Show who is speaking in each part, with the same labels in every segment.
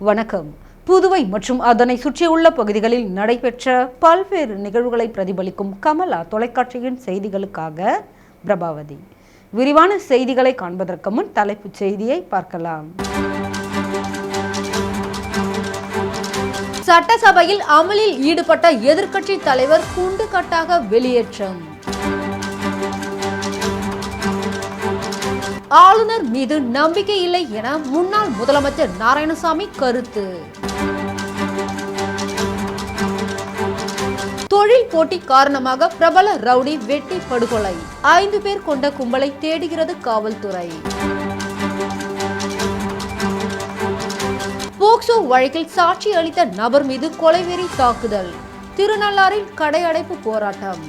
Speaker 1: வணக்கம். புதுவை மற்றும் அதனை சுற்றியுள்ள பகுதிகளில் நடைபெற்ற பல்வேறு நிகழ்வுகளை பிரதிபலிக்கும் கமலா தொலைக்காட்சியின் செய்திகளுக்காக பிரபாவதி. விரிவான செய்திகளை காண்பதற்கு முன் தலைப்புச் செய்தியை பார்க்கலாம். சட்டசபையில் அமளியில் ஈடுபட்ட எதிர்க்கட்சி தலைவர் குண்டுகட்டாக வெளியேற்றம். ஆளுநர் மீது நம்பிக்கை இல்லை என முன்னாள் முதலமைச்சர் நாராயணசாமி கருத்து. தொழில் போட்டி காரணமாக பிரபல ரவுடி வெட்டி படுகொலை. 5 பேர் கொண்ட கும்பலை தேடுகிறது காவல்துறை. போக்சோ வழக்கில் சாட்சி அளித்த நபர் மீது கொலைவெறி தாக்குதல். திருநள்ளாறில் கடையடைப்பு போராட்டம்.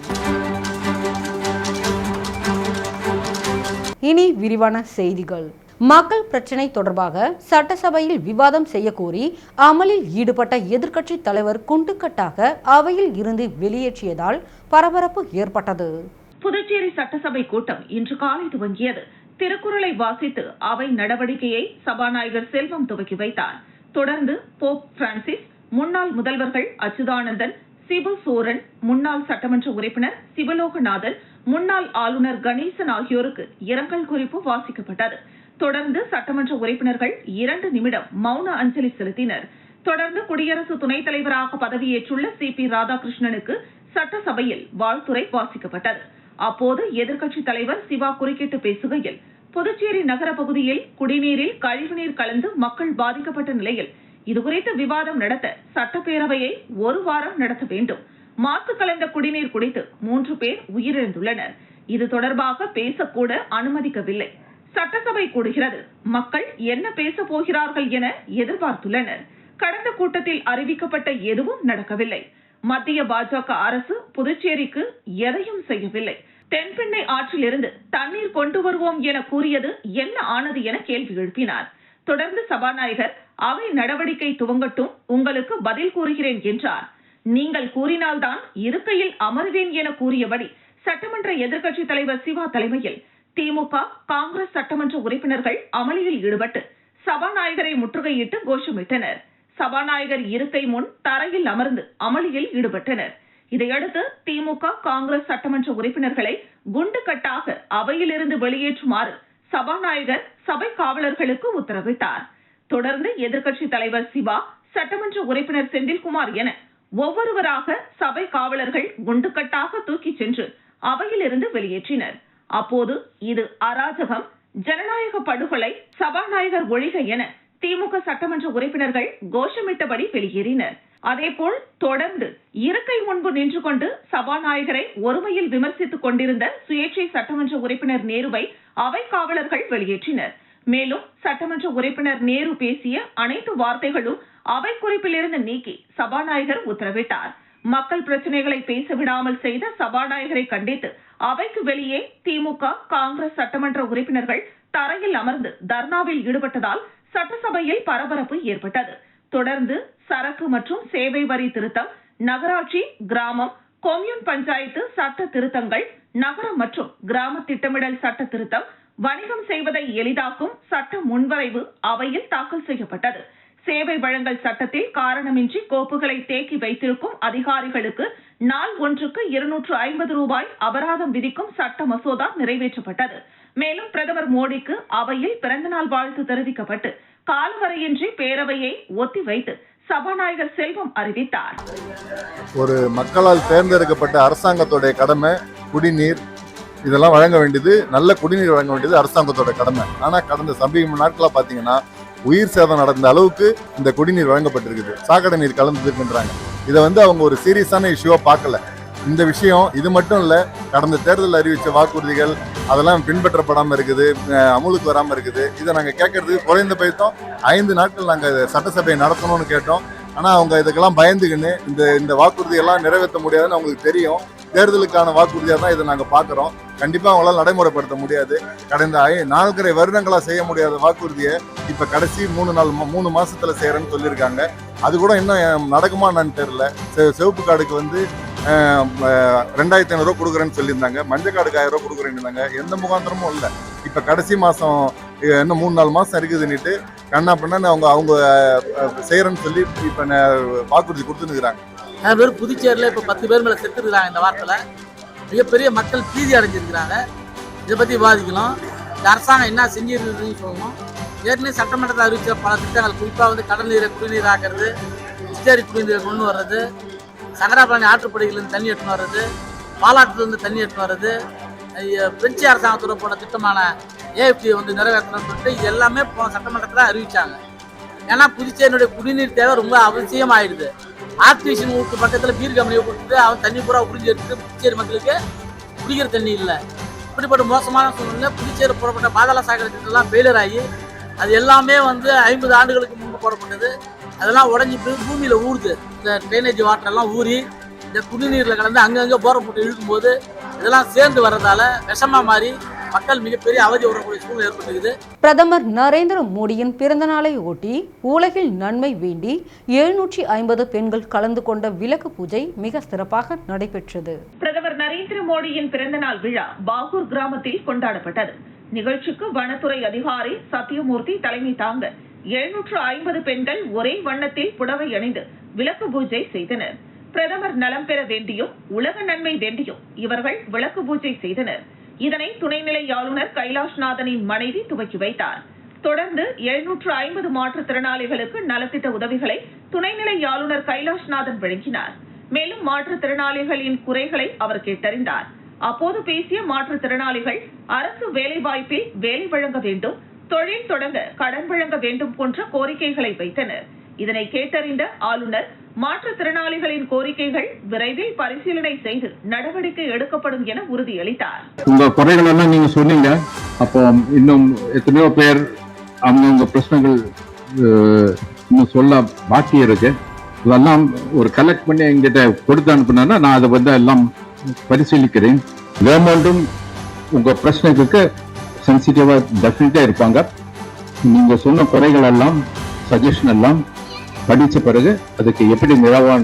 Speaker 1: இனி விரிவான செய்திகள். மக்கள் பிரச்சினை தொடர்பாக சட்டசபையில் விவாதம் செய்ய கோரி அமளியில் ஈடுபட்ட எதிர்க்கட்சி தலைவர் குண்டுகட்டாக அவையில் இருந்து வெளியேற்றியதால் பரபரப்பு ஏற்பட்டது.
Speaker 2: புதுச்சேரி சட்டசபை கூட்டம் இன்று காலை துவங்கியது. திருக்குறளை வாசித்து அவை நடவடிக்கையை சபாநாயகர் செல்வம் துவக்கி வைத்தார். தொடர்ந்து போப் பிரான்சிஸ், முன்னாள் முதல்வர்கள் அச்சுதானந்தன், சிபு சோரன், முன்னாள் சட்டமன்ற உறுப்பினர் சிவலோகநாதன், முன்னாள் ஆளுநர் கணேசன் ஆகியோருக்கு இரங்கல் குறிப்பு வாசிக்கப்பட்டது. தொடர்ந்து சட்டமன்ற உறுப்பினர்கள் 2 நிமிடம் மௌன அஞ்சலி செலுத்தினர். தொடர்ந்து குடியரசு துணைத் தலைவராக பதவியேற்றுள்ள CP ராதாகிருஷ்ணனுக்கு சட்டசபையில் வாழ்த்துரை வாசிக்கப்பட்டது. அப்போது எதிர்க்கட்சித் தலைவர் சிவா குறுக்கிட்டு பேசுகையில், புதுச்சேரி நகர பகுதியில் குடிநீரில் கழிவுநீர் கலந்து மக்கள் பாதிக்கப்பட்ட நிலையில் இதுகுறித்து விவாதம் நடத்த சட்டப்பேரவையை 1 வாரம் நடத்த வேண்டும். மாசு கலந்த குடிநீர் குடித்து 3 பேர் உயிரிழந்துள்ளனர். இது தொடர்பாக பேசக்கூட அனுமதிக்கவில்லை. சட்டசபை கூடுகிறது, மக்கள் என்ன பேச போகிறார்கள் என எதிர்பார்த்துள்ளனர். கடந்த கூட்டத்தில் அறிவிக்கப்பட்ட எதுவும் நடக்கவில்லை. மத்திய பாஜக அரசு புதுச்சேரிக்கு எதையும் செய்யவில்லை. தென்பெண்ணை ஆற்றிலிருந்து தண்ணீர் கொண்டு வருவோம் என கூறியது என்ன ஆனது என கேள்வி எழுப்பினார். தொடர்ந்து சபாநாயகர் அவை நடவடிக்கை துவங்கட்டும், உங்களுக்கு பதில் கூறுகிறேன் என்றார். நீங்கள் கூறினால்தான் இருக்கையில் அமர்வேன் என கூறியபடி சட்டமன்ற எதிர்க்கட்சித் தலைவர் சிவா தலைமையில் திமுக, காங்கிரஸ் சட்டமன்ற உறுப்பினர்கள் அமளியில் ஈடுபட்டு சபாநாயகரை முற்றுகையிட்டு கோஷமிட்டனர். சபாநாயகர் இருக்கை முன் தரையில் அமர்ந்து அமளியில் ஈடுபட்டனர். இதையடுத்து திமுக, காங்கிரஸ் சட்டமன்ற உறுப்பினர்களை குண்டுகட்டாக அவையிலிருந்து வெளியேற்றுமாறு சபாநாயகர் சபை காவலர்களுக்கு உத்தரவிட்டார். தொடர்ந்து எதிர்க்கட்சித் தலைவர் சிவா, சட்டமன்ற உறுப்பினர் செந்தில்குமார் என ஒவ்வொருவராக சபை காவலர்கள் குண்டுகட்டாக தூக்கிச் சென்று அவையிலிருந்து வெளியேற்றினர். அப்போது இது அராஜகம், ஜனநாயக படுகொலை, சபாநாயகர் ஒழிக என திமுக சட்டமன்ற உறுப்பினர்கள் கோஷமிட்டபடி வெளியேறினர். அதேபோல் தொடர்ந்து இருக்கை முன்பு நின்று கொண்டு சபாநாயகரை ஒருமையில் விமர்சித்துக் கொண்டிருந்த சுயேட்சை சட்டமன்ற உறுப்பினர் நேருவை அவை காவலர்கள் வெளியேற்றினர். மேலும் சட்டமன்ற உறுப்பினர் நேரு பேசிய அனைத்து வார்த்தைகளும் அவை குறிப்பிலிருந்து நீக்கி சபாநாயகர் உத்தரவிட்டார். மக்கள் பிரச்சனைகளை பேச விடாமல் செய்த சபாநாயகரை கண்டித்து அவைக்கு வெளியே திமுக, காங்கிரஸ் சட்டமன்ற உறுப்பினர்கள் தரையில் அமர்ந்து தர்ணாவில் ஈடுபட்டதால் சட்டசபையில் பரபரப்பு ஏற்பட்டது. தொடர்ந்து சரக்கு மற்றும் சேவை வரி திருத்தம், நகராட்சி, கிராமம், கொம்யூன் பஞ்சாயத்து சட்ட திருத்தங்கள், நகரம் மற்றும் கிராம திட்டமிடல் சட்ட திருத்தம், வணிகம் செய்வதை எளிதாக்கும் சட்ட முன்வரைவு அவையில் தாக்கல் செய்யப்பட்டது. சேவை வழங்கல் சட்டத்தில் காரணமின்றி கோப்புகளை தேக்கி வைத்திருக்கும் அதிகாரிகளுக்கு நாள் ஒன்றுக்கு 250 ரூபாய் அபராதம் விதிக்கும் சட்ட மசோதா நிறைவேற்றப்பட்டது. மேலும் பிரதமர் மோடிக்கு அவையில் பிறந்தநாள் வாழ்த்து தெரிவிக்கப்பட்டு காலவரையின்றி பேரவையை ஒத்திவைத்து சபாநாயகர் செல்வம் அறிவித்தார்.
Speaker 3: ஒரு மக்களால் தேர்ந்தெடுக்கப்பட்ட அரசாங்கத்தோட கடமை குடிநீர் இதெல்லாம் வழங்க வேண்டியது, நல்ல குடிநீர் வழங்க வேண்டியது அரசாங்கத்தோட கடமை. ஆனா கடந்த சமீப நாட்களா பாத்தீங்கன்னா உயிர் சேதம் நடந்த அளவுக்கு இந்த குடிநீர் வழங்கப்பட்டிருக்குது. சாக்கடை நீர் கலந்துருக்குன்றாங்க. இதை அவங்க ஒரு சீரியஸான இஷ்யூவா பார்க்கல. இந்த விஷயம் இது மட்டும் இல்ல, கடந்த தேர்தலில் அறிவிச்ச வாக்குறுதிகள் அதெல்லாம் பின்பற்றப்படாம இருக்குது, அமுலுக்கு வராம இருக்குது. இதை நாங்க கேட்கறதுக்கு குறைந்த பட்சம் 5 நாட்கள் நாங்க சட்டசபையை நடத்தணும்னு கேட்டோம். ஆனா அவங்க இதுக்கெல்லாம் பயந்துக்குன்னு இந்த வாக்குறுதியெல்லாம் நிறைவேற்ற முடியாதுன்னு அவங்களுக்கு தெரியும். தேர்தலுக்கான வாக்குறுதியாக தான் இதை நாங்கள் பார்க்குறோம். கண்டிப்பாக அவங்களால நடைமுறைப்படுத்த முடியாது. கடந்த 4.5 வருடங்களா செய்ய முடியாத வாக்குறுதியை இப்போ கடைசி 3 மாசத்துல செய்யறேன்னு சொல்லியிருக்காங்க. அது கூட இன்னும் நடக்குமா என்னன்னு தெரியல. சிவப்பு கார்டுக்கு 2500 ரூபா கொடுக்குறேன்னு சொல்லியிருந்தாங்க. மஞ்சள் கார்டுக்கு 1000 ரூபா கொடுக்குறேன்னு இருந்தாங்க. எந்த முகாந்திரமும் இல்லை. இப்போ கடைசி மாதம் இன்னும் 3-4 மாதம் இருக்குதுன்னுட்டு கண்ணா பண்ணு அவங்க அவங்க செய்யறேன்னு சொல்லி இப்ப வாக்குறுதி கொடுத்துருக்குறாங்க.
Speaker 4: வெறும் புதுச்சேரியில் இப்போ 10 பேர் மேலே செத்துருக்குறாங்க. இந்த வாரத்தில் மிகப்பெரிய மக்கள் பீதி அடைஞ்சிருக்கிறாங்க. இதை பற்றி விவாதிக்கலாம். இந்த அரசாங்கம் என்ன செஞ்சிருக்குதுன்னு சொல்லணும். ஏற்கனவே சட்டமன்றத்தில் அறிவிச்ச பல திட்டங்கள், குறிப்பாக வந்து கடல் நீரை குடிநீர் ஆக்கிறது, கிருஷ்ணகிரி குடிநீரை கொண்டு வர்றது, சங்கராபரணி ஆற்றுப்படுகையிலேருந்து தண்ணி எடுத்துன்னு வர்றது, பாலாற்றிலிருந்து தண்ணி எடுத்துன்னு வர்றது, பிரெஞ்சு அரசாங்கத்தோட போன திட்டமான ஏஎஃப்டி வந்து நிறைவேற்றணும்னு சொல்லிட்டு இது எல்லாமே போன சட்டமன்றத்தில் அறிவிச்சாங்க. ஏன்னா புதுச்சேரியினுடைய குடிநீர் தேவை ரொம்ப அவசியம் ஆயிடுது. ஆர்டிஃபிஷியல் ஊருக்கு பக்கத்தில் பீர் கம்பெனியை கொடுத்துட்டு அவன் தண்ணி பூரா உறிஞ்சி எடுத்துட்டு புதுச்சேரி மக்களுக்கு குடிக்கிற தண்ணி இல்லை. இப்படிப்பட்ட மோசமான சூழ்நிலை புதுச்சேரி போடப்பட்ட பாதாள சாக்கடை திட்டம்லாம் ஃபெயிலியர் ஆகி அது எல்லாமே வந்து 50 ஆண்டுகளுக்கு முன்பு போடப்பட்டது. அதெல்லாம் உடஞ்சி போய் பூமியில் ஊறுது. இந்த ட்ரைனேஜ் வாட்டரெல்லாம் ஊறி இந்த குடிநீரில் கலந்து அங்கங்கே போரை போட்டு இழுக்கும்போது இதெல்லாம் சேர்ந்து வர்றதால விஷமா மாறி மக்கள் மிகப்பெரிய அவதி வரக்கூடிய சூழ்நிலை ஏற்பட்டுக்குது.
Speaker 1: பிரதமர் நரேந்திர மோடியின் பிறந்த நாளை ஒட்டி உலகில் நன்மை வேண்டி 750 பெண்கள் கலந்து கொண்ட விளக்கு பூஜை மிக சிறப்பாக நடைபெற்றது.
Speaker 2: பிரதமர் நரேந்திர மோடியின் பிறந்த நாள் விழா பாகூர் கிராமத்தில் கொண்டாடப்பட்டது. நிகழ்ச்சிக்கு வனத்துறை அதிகாரி சத்யமூர்த்தி தலைமை தாங்க 750 பெண்கள் ஒரே வண்ணத்தில் புடவை அணிந்து விளக்கு பூஜை செய்தனர். பிரதமர் நலம் பெற வேண்டியும் உலக நன்மை வேண்டியும் இவர்கள் விளக்கு பூஜை செய்தனர். இதனை துணைநிலை ஆளுநர் கைலாஷ்நாதனின் மனைவி துவக்கி வைத்தார். தொடர்ந்து 750 மாற்றுத்திறனாளிகளுக்கு நலத்திட்ட உதவிகளை துணைநிலை ஆளுநர் கைலாஷ்நாதன் வழங்கினார். மேலும் மாற்றுத்திறனாளிகளின் குறைகளை அவர் கேட்டறிந்தார். அப்போது பேசிய மாற்றுத்திறனாளிகள் அரசு வேலைவாய்ப்பில் வேலை வழங்க வேண்டும், தொழில் தொடங்க கடன் வழங்க வேண்டும் போன்ற கோரிக்கைகளை வைத்தனர். இதனை கேட்டறிந்த ஆளுநர் மாற்றுத்திறனாளிகளின் கோரிக்கைகள் விரைவில் பரிசீலனை செய்து நடவடிக்கை எடுக்கப்படும் என உறுதியளித்தார்.
Speaker 5: உங்க குறைகள் எல்லாம் நீங்க சொன்னீங்க. அப்போ இன்னும் எத்தனையோ பேர் அவங்க பிரச்சனைகள் இன்னும் சொல்ல பாக்கி இருக்கு. இதெல்லாம் ஒரு கலெக்ட் பண்ணி எங்கிட்ட கொடுத்து அனுப்புனா நான் அதை வந்து எல்லாம் பரிசீலிக்கிறேன். கவர்மெண்ட்டும் உங்க பிரச்சனைகளுக்கு சென்சிட்டிவா டெஃபினட்டா இருப்பாங்க. நீங்க சொன்ன குறைகள் எல்லாம் சஜஷன் எல்லாம் படிச்ச பிறகு அதுக்கு எப்படி நிர்வாகம்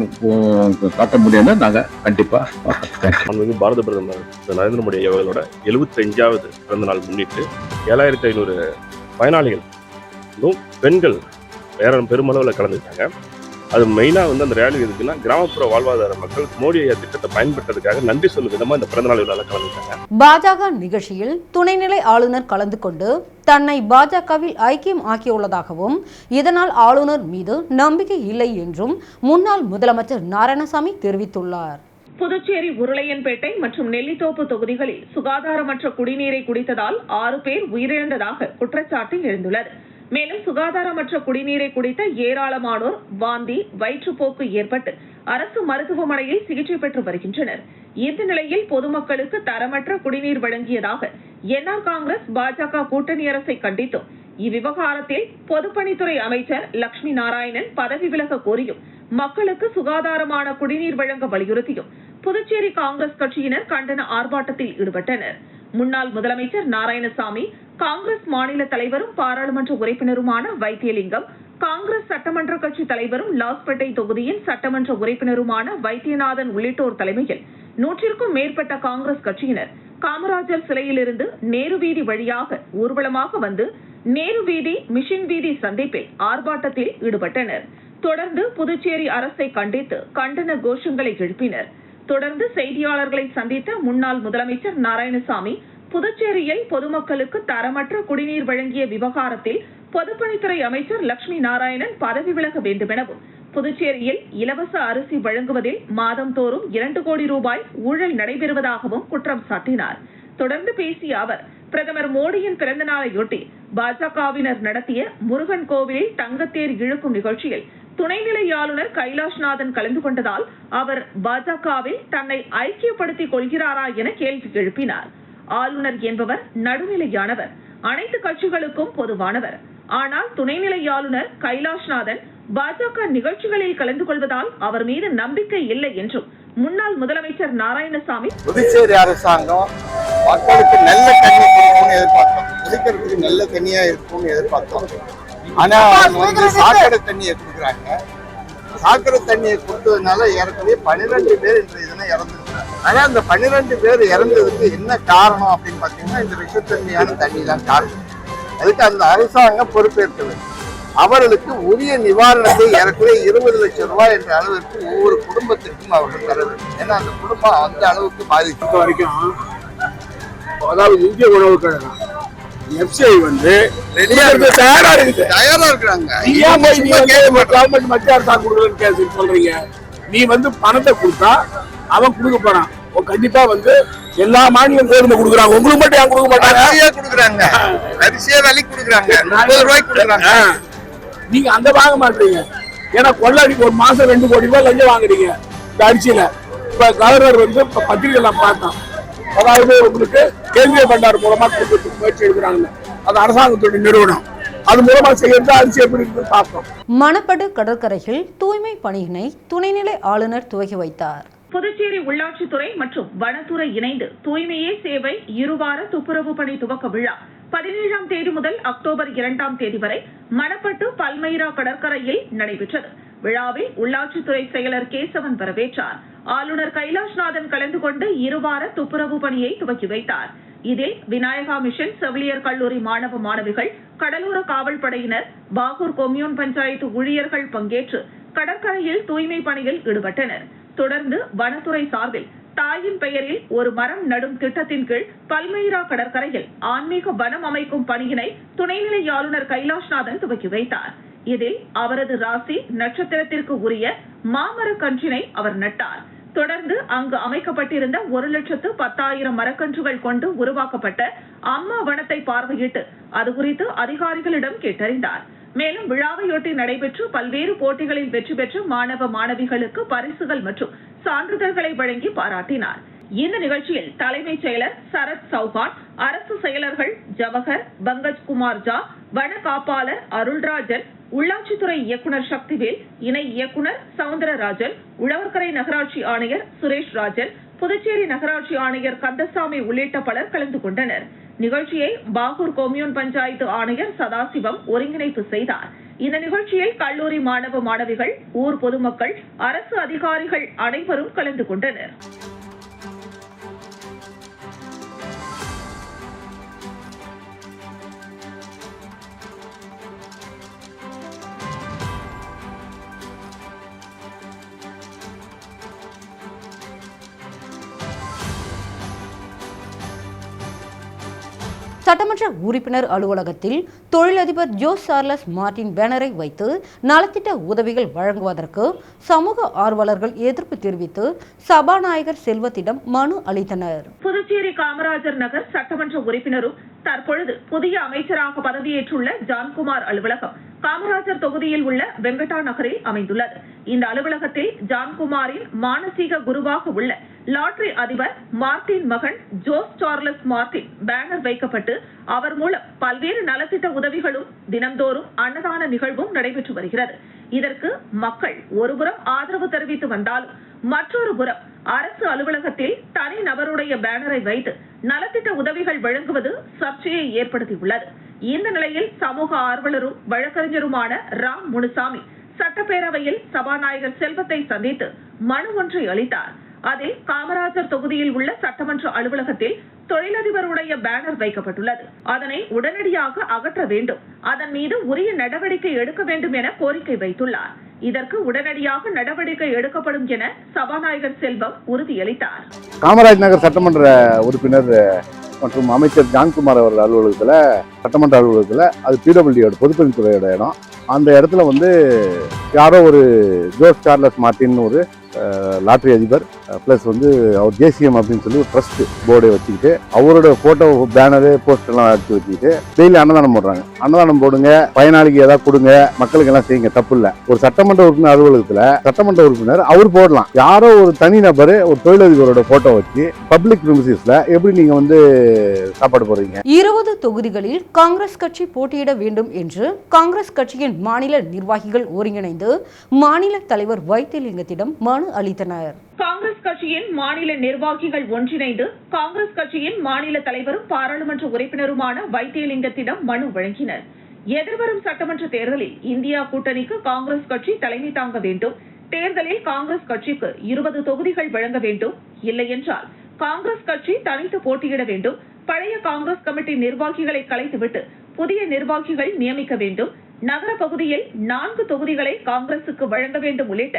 Speaker 5: காட்ட முடியும்னு நாங்க கண்டிப்பா
Speaker 6: பாரத பிரதமர் நரேந்திர மோடி அவர்களோட 75வது பிறந்த நாள் முன்னிட்டு 7500 பயனாளிகள் பெண்கள் பெருமளவில் கலந்துட்டாங்க. அது மெயினா வந்து அந்த ரேலி எதுக்குன்னா கிராமப்புற வாழ்வாதார மக்கள் மோடி ஐயா திட்டத்தை பயன்படுத்துறதுக்காக நன்றி சொல்லும் விதமா இந்த பிறந்த நாள் விழாவில் கலந்துட்டாங்க.
Speaker 1: பாஜக நிகழ்ச்சியில் துணைநிலை ஆளுநர் கலந்து கொண்டு தன்னை பாஜகவில் ஐக்கியம் ஆக்கியுள்ளதாகவும் இதனால் ஆளுநர் மீது நம்பிக்கை இல்லை என்றும் முன்னாள் முதலமைச்சர் நாராயணசாமி தெரிவித்துள்ளார்.
Speaker 2: புதுச்சேரி உருளையன்பேட்டை மற்றும் நெல்லித்தோப்பு தொகுதிகளில் சுகாதாரமற்ற குடிநீரை குடித்ததால் 6 பேர் உயிரிழந்ததாக குற்றச்சாட்டு எழுந்துள்ளது. மேலும் சுகாதாரமற்ற குடிநீரை குடித்த ஏராளமானோர் வாந்தி, வயிற்றுப்போக்கு ஏற்பட்டு அரசு மருத்துவமனையில் சிகிச்சை பெற்று வருகின்றனர். இந்த நிலையில் பொதுமக்களுக்கு தரமற்ற குடிநீர் வழங்கியதாக என்ஆர் காங்கிரஸ் பாஜக கூட்டணி அரசை கண்டித்தும் இவ்விவகாரத்தில் பொதுப்பணித்துறை அமைச்சர் லட்சுமி நாராயணன் பதவி விலக கோரியும் மக்களுக்கு சுகாதாரமான குடிநீர் வழங்க வலியுறுத்தியும் புதுச்சேரி காங்கிரஸ் கட்சியினர் கண்டன ஆர்ப்பாட்டத்தில் ஈடுபட்டனர். முன்னாள் முதலமைச்சர் நாராயணசாமி, காங்கிரஸ் மாநில தலைவரும் பாராளுமன்ற உறுப்பினருமான வைத்தியலிங்கம், காங்கிரஸ் சட்டமன்ற கட்சி தலைவரும் லாஸ்பேட்டை தொகுதியின் சட்டமன்ற உறுப்பினருமான வைத்தியநாதன் உள்ளிட்டோர் தலைமையில் 100க்கும் மேற்பட்ட காங்கிரஸ் கட்சியினர் காமராஜர் சிலையிலிருந்து நேரு வீதி வழியாக ஊர்வலமாக வந்து நேரு வீதி, மிஷின் வீதி சந்திப்பில் ஆர்ப்பாட்டத்தில் ஈடுபட்டனர். தொடர்ந்து புதுச்சேரி அரசை கண்டித்து கண்டன கோஷங்களை எழுப்பினர். தொடர்ந்து செய்தியாளர்களை சந்தித்த முன்னாள் முதலமைச்சர் நாராயணசாமி, புதுச்சேரியில் பொதுமக்களுக்கு தரமற்ற குடிநீர் வழங்கிய விவகாரத்தில் பொதுப்பணித்துறை அமைச்சர் லட்சுமி நாராயணன் பதவி விலக வேண்டும் எனவும், புதுச்சேரியில் இலவச அரிசி வழங்குவதில் மாதந்தோறும் 2 கோடி ரூபாய் ஊழல் நடைபெறுவதாகவும் குற்றம் சாட்டினார். தொடர்ந்து பேசிய அவர், பிரதமர் மோடியின் பிறந்த நாளையொட்டி பாஜகவினர் நடத்திய முருகன் கோவிலில் தங்கத்தேர் இழுக்கும் நிகழ்ச்சியில் துணைநிலை ஆளுநர் கைலாஷ்நாதன் கலந்து கொண்டதால் அவர் பாஜகவில் தன்னை ஐக்கியப்படுத்திக் கொள்கிறாரா என கேள்வி எழுப்பினார். ஆளுநர் என்பவர் நடுநிலையானவர், அனைத்து கட்சிகளுக்கும் பொதுவானவர். ஆனால் துணைநிலை ஆளுநர் கைலாஷ்நாதன் பாஜக நிகழ்ச்சிகளில் கலந்து கொள்வதால் அவர் மீது நம்பிக்கை இல்லை என்றும் முன்னாள் முதலமைச்சர் நாராயணசாமி,
Speaker 7: புதுச்சேரி அரசாங்கம் மக்களுக்கு நல்ல தண்ணி கொடுக்கும்னு எதிர்பார்த்தோம், குடிக்கிறதுக்கு நல்ல தண்ணியா இருக்கும்னு எதிர்பார்த்தோம். ஆனா வந்து சாக்கடை தண்ணியை கொடுக்குறாங்க. சாக்கடை தண்ணியை கொடுத்ததுனால ஏறக்குறைய 12 பேர் இன்றைய தினம் இறந்துருக்காங்க. ஆனா அந்த 12 பேர் இறந்ததுக்கு என்ன காரணம் அப்படின்னு பாத்தீங்கன்னா இந்த விஷத்தன்மையான தண்ணி தான் காரணம். அதுக்கு அந்த அரசாங்கம் பொறுப்பேற்க வேண்டும். அவர்களுக்கு உரிய நிவாரணத்தை ஏறக்குறைய 20 லட்சம் ரூபாய் என்ற அளவிற்கு ஒவ்வொரு குடும்பத்திற்கும் அவர்கள் தர வேண்டும். ஏன்னா அந்த குடும்பம் அந்த அளவுக்கு பாதிப்பு
Speaker 8: வரைக்கும் அதாவது இந்திய உணவு கழகம் எஃப்சிஐ வந்து தயாரா
Speaker 7: இருக்கிறாங்க.
Speaker 8: கவர்மெண்ட் மத்திய அரசாங்கம் கொடுக்கலன்னு சொல்றீங்க. நீ வந்து பணத்தை கொடுத்தா அவன் கொடுக்க போறான். கண்டிப்பா வந்து எல்லா மாநிலம் கோதுமை கொடுக்குறாங்க. உங்களுக்கு மட்டும் ஏன் கொடுக்க மாட்டாங்க?
Speaker 7: கொடுக்குறாங்க, அரிசியா விலை கொடுக்குறாங்க, 40 ரூபாய்க்கு கொடுக்குறாங்க.
Speaker 8: நீங்க அந்த வாங்க மாட்டீங்க. ஏன்னா கொள்ளாடிக்கு ஒரு மாசம் 2 கோடி ரூபாய் லஞ்சம் வாங்குறீங்க இந்த அரிசியில. இப்ப கவர்னர் வந்து பத்திரிகை நான் பார்த்தோம், அதாவது உங்களுக்கு கேந்திரிய பண்டார் மூலமா கொடுக்கறதுக்கு முயற்சி எடுக்கிறாங்க. அது அரசாங்கத்துடைய நிறுவனம், அது மூலமா செய்யறது அரிசி எப்படி இருக்கு பார்த்தோம்.
Speaker 1: மணப்படு கடற்கரையில் தூய்மை பணியினை துணைநிலை ஆளுநர் துவக்கி வைத்தார்.
Speaker 2: புதுச்சேரி உள்ளாட்சித்துறை மற்றும் வனத்துறை இணைந்து தூய்மையே சேவை இருவார துப்புரவு பணி துவக்க விழா 17ஆம் தேதி முதல் அக்டோபர் 2ஆம் தேதி வரை மணப்பட்டு பல்மைரா கடற்கரையில் நடைபெற்றது. விழாவில் உள்ளாட்சித்துறை செயலர் கேசவன் வரவேற்றார். ஆளுநர் கைலாஷ்நாதன் கலந்து கொண்டு இருவார துப்புரவு பணியை துவக்கி வைத்தார். இதில் விநாயகா மிஷன் செவிலியர் கல்லூரி மாணவ மாணவிகள், கடலோர காவல் படையினர், பாகூர் கொம்யூன் பஞ்சாயத்து ஊழியர்கள் பங்கேற்று கடற்கரையில் தூய்மை பணியில் ஈடுபட்டனர். தொடர்ந்து வனத்துறை சார்பில் தாயின் பெயரில் ஒரு மரம் நடும் திட்டத்தின் கீழ் பல்மைரா கடற்கரையில் ஆன்மீக வனம் அமைக்கும் பணியினை துணைநிலை ஆளுநர் கைலாஷ்நாதன் துவக்கி வைத்தார். இதில் அவரது ராசி நட்சத்திரத்திற்கு உரிய மாமரக் கன்றினை அவர் நட்டார். தொடர்ந்து அங்கு அமைக்கப்பட்டிருந்த 1,10,000 மரக்கன்றுகள் கொண்டு உருவாக்கப்பட்ட அம்மா வனத்தை பார்வையிட்டு அது குறித்து அதிகாரிகளிடம் கேட்டறிந்தார். மேலும் விழாவையொட்டி நடைபெற்று பல்வேறு போட்டிகளில் வெற்றி பெற்ற மாணவ மாணவிகளுக்கு பரிசுகள் மற்றும் சான்றிதழ்களை வழங்கி பாராட்டினார். இந்த நிகழ்ச்சியில் தலைமைச் செயலர் சரத் சௌகான், அரசு செயலர்கள் ஜவஹர், பங்கஜ் குமார் ஜா, வன காப்பாளர் அருள்ராஜன், உள்ளாட்சித்துறை இயக்குநர் சக்திவேல், இணை இயக்குநர் சவுந்தரராஜன், உழவர்கரை நகராட்சி ஆணையர் சுரேஷ் ராஜன், புதுச்சேரி நகராட்சி ஆணையர் கந்தசாமி உள்ளிட்ட பலர் கலந்து கொண்டனர். நிகழ்ச்சியை பாகூர் கொம்யூன் பஞ்சாயத்து ஆணையர் சதாசிவம் ஒருங்கிணைப்பு செய்தார். இந்த நிகழ்ச்சியில் கல்லூரி மாணவ மாணவிகள், ஊர் பொதுமக்கள், அரசு அதிகாரிகள் அனைவரும் கலந்து கொண்டனர்.
Speaker 1: சட்டமன்ற உறுப்பினர் அலுவலகத்தில் தொழிலதிபர் ஜோஸ் சார்லஸ் மார்டின் பேனரை வைத்து நலத்திட்ட உதவிகள் வழங்குவதற்கு சமூக ஆர்வலர்கள் எதிர்ப்பு தெரிவித்து சபாநாயகர் செல்வத்திடம் மனு அளித்தனர்.
Speaker 2: புதுச்சேரி காமராஜர் நகர் சட்டமன்ற உறுப்பினரும் தற்பொழுது புதிய அமைச்சராக பதவியேற்றுள்ள ஜான்குமார் அலுவலகம் காமராஜர் தொகுதியில் உள்ள வெங்கடா நகரில் அமைந்துள்ளது. இந்த அலுவலகத்தில் ஜான்குமாரின் மானசீக குருவாக உள்ள லாட்டரி அதிபர் மார்டின் மகன் ஜோஸ் சார்லஸ் மார்டின் பேனர் வைக்கப்பட்டு அவர் மூலம் பல்வேறு நலத்திட்ட உதவிகளும் தினந்தோறும் அன்னதான நிகழ்வும் நடைபெற்று வருகிறது. இதற்கு மக்கள் ஒருபுறம் ஆதரவு தெரிவித்து வந்தாலும் மற்றொரு புறம் அரசு அலுவலகத்தில் தனி நபருடைய பேனரை வைத்து நலத்திட்ட உதவிகள் வழங்குவது சர்ச்சையை ஏற்படுத்தியுள்ளது. இந்த நிலையில் சமூக ஆர்வலரும் வழக்கறிஞருமான ராம் முனுசாமி சட்டப்பேரவையில் சபாநாயகர் செல்வத்தை சந்தித்து மனு ஒன்றை அளித்தார். அதில் காமராஜர் தொகுதியில் உள்ள சட்டமன்ற அலுவலகத்தில் தொழிலதிபருடைய பேனர் வைக்கப்பட்டுள்ளது. அதனை உடனடியாக அகற்ற வேண்டும், அதன் மீது உரிய நடவடிக்கை எடுக்க வேண்டும் என கோரிக்கை வைத்துள்ளார். இதற்கு உடனடியாக நடவடிக்கை எடுக்கப்படும் என சபாநாயகர் செல்வம் உறுதியளித்தார்.
Speaker 9: காமராஜ் நகர் சட்டமன்ற உறுப்பினர் மற்றும் அமைச்சர் ஜான்குமார் அவர்கள் அலுவலகத்தில், சட்டமன்ற அலுவலகத்தில், அது பிடபிள்யூட பொதுப்பணித்துறையோட இடம். அந்த இடத்துல வந்து யாரோ ஒரு ஜோஸ் சார்லஸ் மார்டின் ஒரு லாட்டரி அதிபர் ப்ளஸ் வந்து அவர் ஜேசிஎம் அப்படின்னு சொல்லி ஒரு ட்ரஸ்ட் போர்டை வச்சுக்கிட்டு அவரோட ஃபோட்டோ பேனரு போஸ்டர்லாம் அடிச்சு வச்சுக்கிட்டு டெய்லி அன்னதானம் போடுறாங்க. அன்னதானம் போடுங்க, பயனாளிக்கு ஏதாவது கொடுங்க, மக்களுக்கு எல்லாம் செய்யுங்க, தப்பு இல்லை. ஒரு சட்டமன்ற உறுப்பினர் அலுவலகத்தில் சட்டமன்ற உறுப்பினர் அவர் போடலாம். யாரோ ஒரு தனி நபர் ஒரு தொழிலதிபரோட ஃபோட்டோ வச்சு பப்ளிக் ப்ரிமிசஸ்ல எப்படி நீங்க வந்து சாப்பாடு போடுறீங்க?
Speaker 1: 20 தொகுதிகளில் காங்கிரஸ் கட்சி போட்டியிட வேண்டும் என்று காங்கிரஸ் கட்சியின் மாநில நிர்வாகிகள் ஒருங்கிணைந்து மாநில தலைவர் வைத்திலிங்கத்திடம் மனு அளித்தனர்.
Speaker 2: காங்கிரஸ் கட்சியின் மாநில நிர்வாகிகள் ஒன்றிணைந்து காங்கிரஸ் கட்சியின் மாநில தலைவரும் பாராளுமன்ற உறுப்பினருமான வைத்திலிங்கத்திடம் மனு வழங்கினர். எதிர்வரும் சட்டமன்ற தேர்தலில் இந்தியா கூட்டணிக்கு காங்கிரஸ் கட்சி தலைமை தாங்க வேண்டும். தேர்தலில் காங்கிரஸ் கட்சிக்கு 20 தொகுதிகள் வழங்க வேண்டும். இல்லை என்றால் காங்கிரஸ் கட்சி தனித்து போட்டியிட வேண்டும். பழைய காங்கிரஸ் கமிட்டி நிர்வாகிகளை கலைத்துவிட்டு புதிய நிர்வாகிகள் நியமிக்க வேண்டும். நகர பகுதியில் 4 தொகுதிகளை காங்கிரசுக்கு வழங்க வேண்டும் உள்ளிட்ட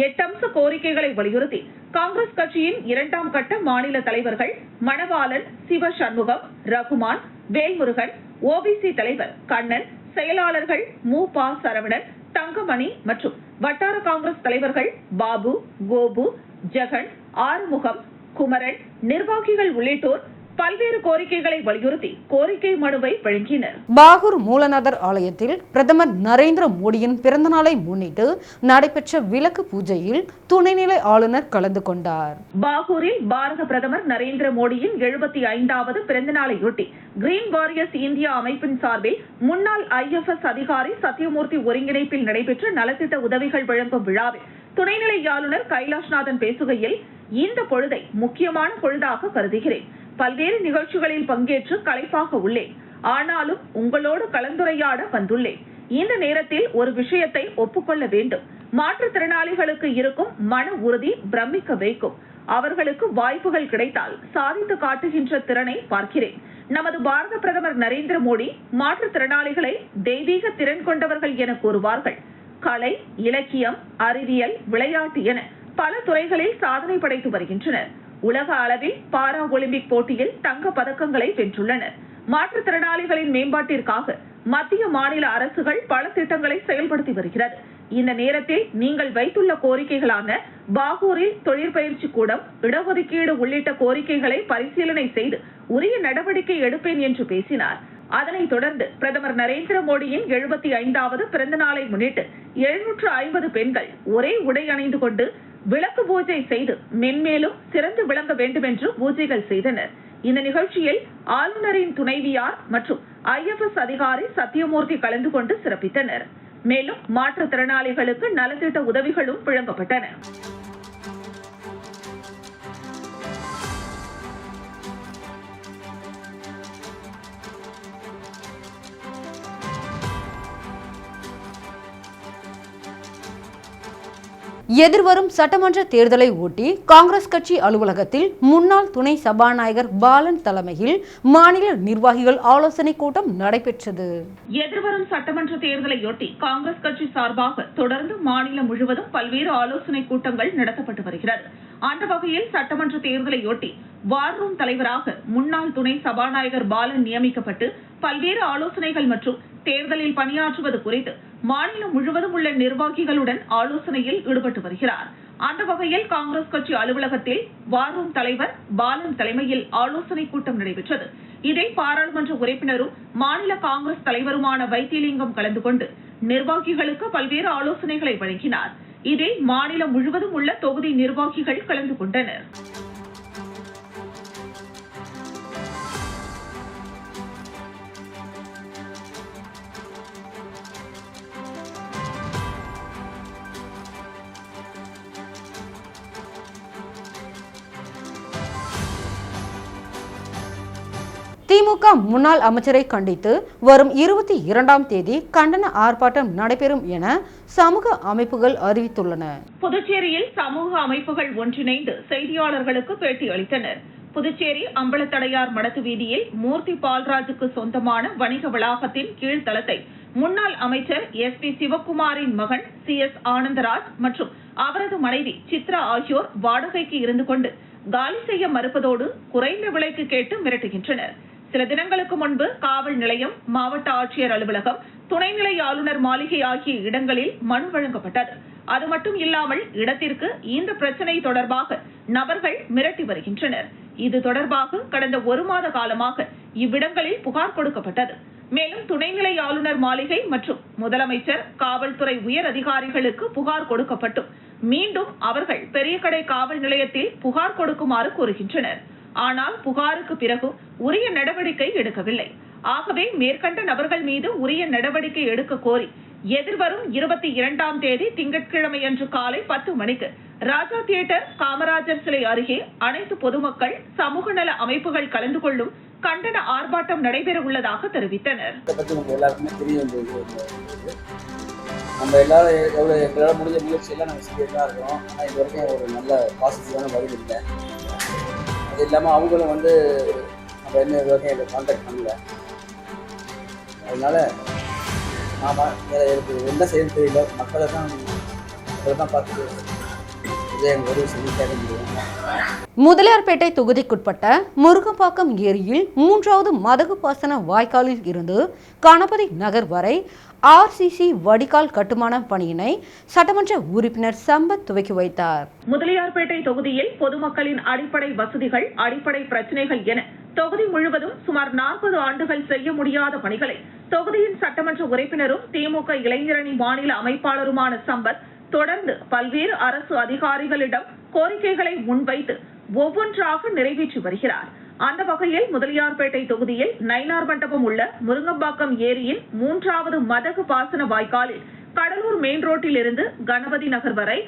Speaker 2: 8 அம்ச கோரிக்கைகளை வலியுறுத்தி காங்கிரஸ் கட்சியின் 2ஆம் கட்ட மாநில தலைவர்கள் மணவாளன், சிவ சண்முகம், ரகுமான், வேல்முருகன், ஓபிசி தலைவர் கண்ணன், செயலாளர்கள் மு.ப. சரவணன், தங்கமணி மற்றும் வட்டார காங்கிரஸ் தலைவர்கள் பாபு, கோபு, ஜெகன், ஆறுமுகம், குமரன், நிர்வாகிகள் உள்ளிட்டோர் பல்வேறு கோரிக்கைகளை வலியுறுத்தி கோரிக்கை மனுவை வழங்கினர்.
Speaker 1: பாகூர் மூலநாதர் ஆலயத்தில் பிரதமர் நரேந்திர மோடியின் பிறந்த நாளை முன்னிட்டு நடைபெற்ற விளக்கு பூஜையில் துணைநிலை ஆளுநர் கலந்து கொண்டார்.
Speaker 2: பாகூரில் பாரத பிரதமர் நரேந்திர மோடியின் 75வது பிறந்த நாளையொட்டி கிரீன் வாரியர்ஸ் இந்தியா அமைப்பின் சார்பில் முன்னாள் IFS அதிகாரி சத்யமூர்த்தி ஒருங்கிணைப்பில் நடைபெற்ற நலத்திட்ட உதவிகள் வழங்கும் விழாவில் துணைநிலை ஆளுநர் கைலாஷ்நாதன் பேசுகையில், இந்த பொழுதை முக்கியமான பொழுதாக கருதுகிறேன். பல்வேறு நிகழ்ச்சிகளில் பங்கேற்று களைப்பாக உள்ளேன். ஆனாலும் உங்களோடு கலந்துரையாட வந்துள்ளேன். இந்த நேரத்தில் ஒரு விஷயத்தை ஒப்புக்கொள்ள வேண்டும். மாற்றுத்திறனாளிகளுக்கு இருக்கும் மன உறுதி பிரமிக்க வைக்கும். அவர்களுக்கு வாய்ப்புகள் கிடைத்தால் சாதித்து காட்டுகின்ற திறனை பார்க்கிறேன். நமது பாரத பிரதமர் நரேந்திர மோடி மாற்றுத்திறனாளிகளை தெய்வீக திறன் கொண்டவர்கள் என கூறுவார்கள். கலை, இலக்கியம், அறிவியல், விளையாட்டு என பல துறைகளில் சாதனை படைத்து வருகின்றனர். உலக அளவில் பாரா ஒலிம்பிக் போட்டியில் தங்க பதக்கங்களை வென்றுள்ளனர். மாற்றுத்திறனாளிகளின் மேம்பாட்டிற்காக மத்திய மாநில அரசுகள் பல திட்டங்களை செயல்படுத்தி வருகிறது. இந்த நேரத்தில் நீங்கள் வைத்துள்ள கோரிக்கைகளான பாகூரில் தொழிற்பயிற்சி கூடம், இடஒதுக்கீடு உள்ளிட்ட கோரிக்கைகளை பரிசீலனை செய்து உரிய நடவடிக்கை எடுப்பேன் என்று பேசினார். அதனைத் தொடர்ந்து பிரதமர் நரேந்திர மோடியின் 75வது பிறந்த நாளை முன்னிட்டு 750 பெண்கள் ஒரே உடை அணிந்து கொண்டு விளக்கு பூஜை செய்து மென்மேலும் சிறந்து விளங்க வேண்டும் என்று பூஜைகள் செய்தனர். இந்த நிகழ்ச்சியில் ஆளுநரின் துணைவியார் மற்றும் IFS அதிகாரி சத்யமூர்த்தி கலந்து கொண்டு சிறப்பித்தனர். மேலும் மாற்றுத்திறனாளிகளுக்கு நலத்திட்ட உதவிகளும் வழங்கப்பட்டன.
Speaker 1: எதிர்வரும் சட்டமன்ற தேர்தலை ஒட்டி காங்கிரஸ் கட்சி அலுவலகத்தில் முன்னாள் துணை சபாநாயகர் பாலன் தலைமையில் மாநில நிர்வாகிகள் ஆலோசனை கூட்டம் நடைபெற்றது.
Speaker 2: எதிர்வரும் சட்டமன்ற தேர்தலையொட்டி காங்கிரஸ் கட்சி சார்பாக தொடர்ந்து மாநிலம் முழுவதும் பல்வேறு ஆலோசனை கூட்டங்கள் நடத்தப்பட்டு வருகிறது. அந்த வகையில் சட்டமன்ற தேர்தலையொட்டி வார் ரூம் தலைவராக முன்னாள் துணை சபாநாயகர் பாலன் நியமிக்கப்பட்டு பல்வேறு ஆலோசனைகள் மற்றும் தேர்தலில் பணியாற்றுவது குறித்து மாநிலம் முழுவதும் உள்ள நிர்வாகிகளுடன் ஆலோசனையில் ஈடுபட்டு வருகிறார். அந்த வகையில் காங்கிரஸ் கட்சி அலுவலகத்தில் வார் ரூம் தலைவர் பாலன் தலைமையில் ஆலோசனை கூட்டம் நடைபெற்றது. இதில் பாராளுமன்ற உறுப்பினரும் மாநில காங்கிரஸ் தலைவருமான வைத்திலிங்கம் கலந்து கொண்டு நிர்வாகிகளுக்கு பல்வேறு ஆலோசனைகளை வழங்கினார். இதில் மாநிலம் முழுவதும் உள்ள தொகுதி நிர்வாகிகள் கலந்து கொண்டனர்.
Speaker 1: திமுக முன்னாள் அமைச்சரை கண்டித்து வரும் 22ஆம் தேதி கண்டன ஆர்ப்பாட்டம் நடைபெறும் என சமூக அமைப்புகள் அறிவித்துள்ளன.
Speaker 2: புதுச்சேரியில் சமூக அமைப்புகள் ஒன்றிணைந்து செய்தியாளர்களுக்கு பேட்டி அளித்தனர். புதுச்சேரி அம்பலத்தடையார் மடத்து வீதியில் மூர்த்தி பால்ராஜுக்கு சொந்தமான வணிக வளாகத்தின் கீழ்த்தளத்தை முன்னாள் அமைச்சர் SP சிவக்குமாரின் மகன் CS ஆனந்தராஜ் மற்றும் அவரது மனைவி சித்ரா ஆகியோர் வாடகைக்கு இருந்து கொண்டு காலி செய்ய மறுப்பதோடு குறைந்த விலைக்கு கேட்டு மிரட்டுகின்றனர். சில தினங்களுக்கு முன்பு காவல் நிலையம், மாவட்ட ஆட்சியர் அலுவலகம், துணைநிலை ஆளுநர் மாளிகை ஆகிய இடங்களில் மனு வழங்கப்பட்டது. அது மட்டும் இல்லாமல் இடத்திற்கு இந்த பிரச்சனை தொடர்பாக நபர்கள் மிரட்டி வருகின்றனர். இது தொடர்பாக கடந்த 1 மாத காலமாக இவ்விடங்களில் புகார் கொடுக்கப்பட்டது. மேலும் துணைநிலை ஆளுநர் மாளிகை மற்றும் முதலமைச்சர், காவல்துறை உயர் அதிகாரிகளுக்கு புகார் கொடுக்கப்பட்டும் மீண்டும் அவர்கள் பெரியகடை காவல் நிலையத்தில் புகார் கொடுக்குமாறு கூறுகின்றனர். ஆனால் புகாருக்கு பிறகு உரிய நடவடிக்கை எடுக்கவில்லை. ஆகவே மேற்கண்ட நபர்கள் மீது உரிய நடவடிக்கை எடுக்க கோரி எதிர்வரும் 22ஆம் தேதி திங்கட்கிழமை அன்று காலை 10 மணிக்கு ராஜா தியேட்டர், காமராஜர் சிலை அருகே அனைத்து பொதுமக்கள், சமூக நல அமைப்புகள் கலந்து கொள்ளும் கண்டன ஆர்ப்பாட்டம் நடைபெற உள்ளதாக தெரிவித்தனர்.
Speaker 10: நம்ம எல்லாரும் எங்களால் முடிஞ்ச முயற்சியெல்லாம் நாங்கள் செஞ்சுட்டு தான் இருக்கிறோம். ஆனால் இது வரைக்கும் ஒரு நல்ல பாசிட்டிவான பதில் இல்லை. அது இல்லாமல் அவங்களும் நம்ம என்ன இது வரைக்கும் எங்களை கான்டாக்ட் பண்ணல. அதனால ஆமாம், என்ன செய்யணும் தெரியல. மக்களை தான் பார்த்து இதை எங்கள் உதவி செஞ்சு கேட்க முடியும்.
Speaker 1: முதலியார்பேட்டை தொகுதிக்குட்பட்ட முருகப்பாக்கம் ஏரியில் 3வது மதகு பாசன வாய்க்காலில் இருந்து கணபதி நகர் வரை RCC வடிகால் கட்டுமான பணியினை சட்டமன்ற உறுப்பினர் சம்பத் துவக்கி வைத்தார்.
Speaker 2: முதலியார்பேட்டை தொகுதியில் பொதுமக்களின் அடிப்படை வசதிகள், அடிப்படை பிரச்சனைகள் என தொகுதி முழுவதும் சுமார் 40 ஆண்டுகள் செய்ய முடியாத பணிகளை தொகுதியின் சட்டமன்ற உறுப்பினரும் திமுக இளைஞரணி மாநில அமைப்பாளருமான சம்பத் தொடர்ந்து பல்வேறு அரசு அதிகாரிகளிடம் கோரிக்கைகளை முன்வைத்து ஒவ்வொன்றாக நிறைவேற்றி வருகிறார். அந்த வகையில் முதலியார்பேட்டை தொகுதியில் நயினார் மண்டபம் உள்ள முருங்கம்பாக்கம் ஏரியின் 3வது மதகு பாசன வாய்க்காலில் கடலூர் மெயின் ரோட்டில் இருந்து கணபதி நகர் வரை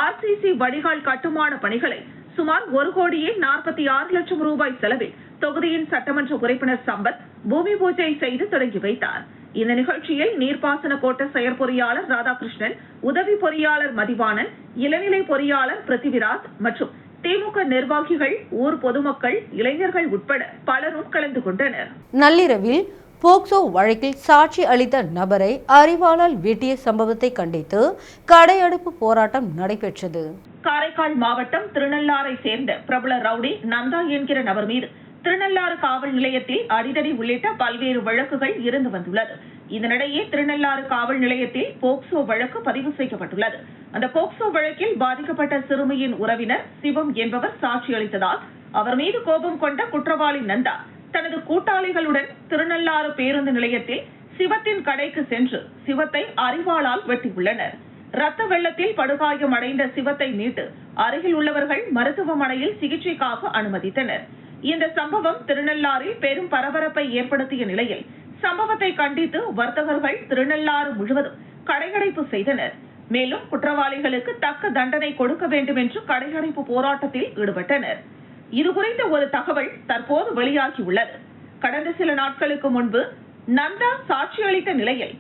Speaker 2: RCC வடிகால் கட்டுமான பணிகளை சுமார் 1,46 லட்சம் ரூபாய் செலவில் தொகுதியின் சட்டமன்ற உறுப்பினர் சம்பத் பூமி பூஜை செய்து தொடங்கி வைத்தார். இந்த நிகழ்ச்சியில் நீர்ப்பாசன கோட்ட செயற்பொறியாளர் ராதாகிருஷ்ணன், உதவி பொறியாளர் மதிவாணன், இளநிலை பொறியாளர் பிருத்திவிராஜ் மற்றும் திமுக நிர்வாகிகள், ஊர் பொதுமக்கள், இளைஞர்கள் உட்பட பலரும் கலந்து கொண்டனர்.
Speaker 1: நள்ளிரவில் போக்சோ வழக்கில் சாட்சி அளித்த நபரை அரிவாளால் வெட்டிய சம்பவத்தை கண்டித்து கடையடைப்பு போராட்டம் நடைபெற்றது.
Speaker 2: காரைக்கால் மாவட்டம் திருநள்ளாரை சேர்ந்த பிரபல ரவுடி நந்தா என்கிற நபர் மீது திருநள்ளாறு காவல் நிலையத்தில் அடிதடி உள்ளிட்ட பல்வேறு வழக்குகள் இருந்து வந்துள்ளது. இதனிடையே திருநள்ளாறு காவல் நிலையத்தில் போக்சோ வழக்கு பதிவு செய்யப்பட்டுள்ளது. அந்த போக்சோ வழக்கில் பாதிக்கப்பட்ட சிறுமியின் உறவினர் சிவம் என்பவர் சாட்சி அளித்ததால் அவர் மீது கோபம் கொண்ட குற்றவாளி நந்தா தனது கூட்டாளிகளுடன் திருநள்ளாறு பேருந்து நிலையத்தில் சிவத்தின் கடைக்கு சென்று சிவத்தை அரிவாளால் வெட்டியுள்ளனர். ரத்த வெள்ளத்தில் படுகாயம் அடைந்த சிவத்தை மீட்டு அருகில் உள்ளவர்கள் மருத்துவமனையில் சிகிச்சைக்காக அனுமதித்தனர். இந்த சம்பவம் திருநள்ளாறில் பெரும் பரபரப்பை ஏற்படுத்திய நிலையில் சம்பவத்தை கண்டித்து வர்த்தகர்கள் திருநள்ளாறு முழுவதும் கடையடைப்பு செய்தனர். மேலும் குற்றவாளிகளுக்கு தக்க தண்டனை கொடுக்க வேண்டும் என்று கடையடைப்பு போராட்டத்தில் ஈடுபட்டனர். இதுகுறித்த ஒரு தகவல் தற்போது வெளியாகியுள்ளது. கடந்த சில நாட்களுக்கு முன்பு நந்தா சாட்சி அளித்த நிலையில்